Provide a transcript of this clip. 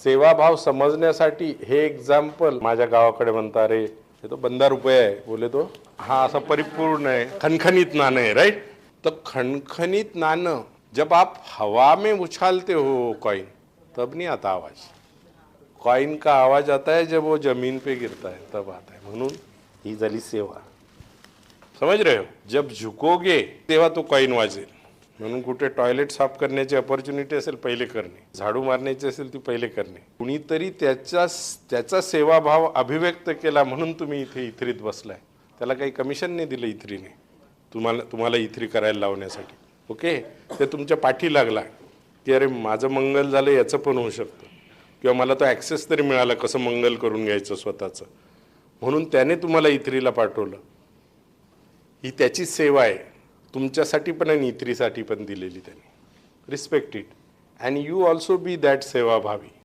सेवाभाव समजण्यासाठी हे एक्झाम्पल माझ्या गावाकडे म्हणता, रे हे तो बंदा रुपये आहे, बोले तो हा असा परिपूर्ण है, खनखनीत नाणं है, राइट। तो खनखनीत नाणं जब आप हवा में उछालते हो कॉइन, तब नहीं आता आवाज। कॉइन का आवाज आता है जब वो जमीन पे गिरता है, तब आता है। म्हणून ही झाली सेवा, समझ रहे हो। जब झुकोगे तेव्हा तो कॉइन वाजेल। म्हणून कुठे टॉयलेट साफ करण्याची अपॉर्च्युनिटी असेल पहिले करणे, झाडू मारण्याची असेल ती पहिले करणे। कुणीतरी त्याचा सेवाभाव अभिव्यक्त केला म्हणून तुम्ही इथे इथरीत बसलाय। त्याला काही कमिशन नाही दिलं इथरीने तुम्हाला इथरी करायला लावण्यासाठी, ओके। ते तुमच्या पाठी लागला की अरे माझं मंगल झालं, याचं पण होऊ शकतं, किंवा मला तो ॲक्सेस तरी मिळाला कसं मंगल करून घ्यायचं स्वतःचं, म्हणून त्याने तुम्हाला इथरीला पाठवलं। ही त्याची सेवा आहे, तुमच्यासाठी पण आणि इतरीसाठी पण दिलेली त्यांनी। Respect it and you also be that सेवाभावी।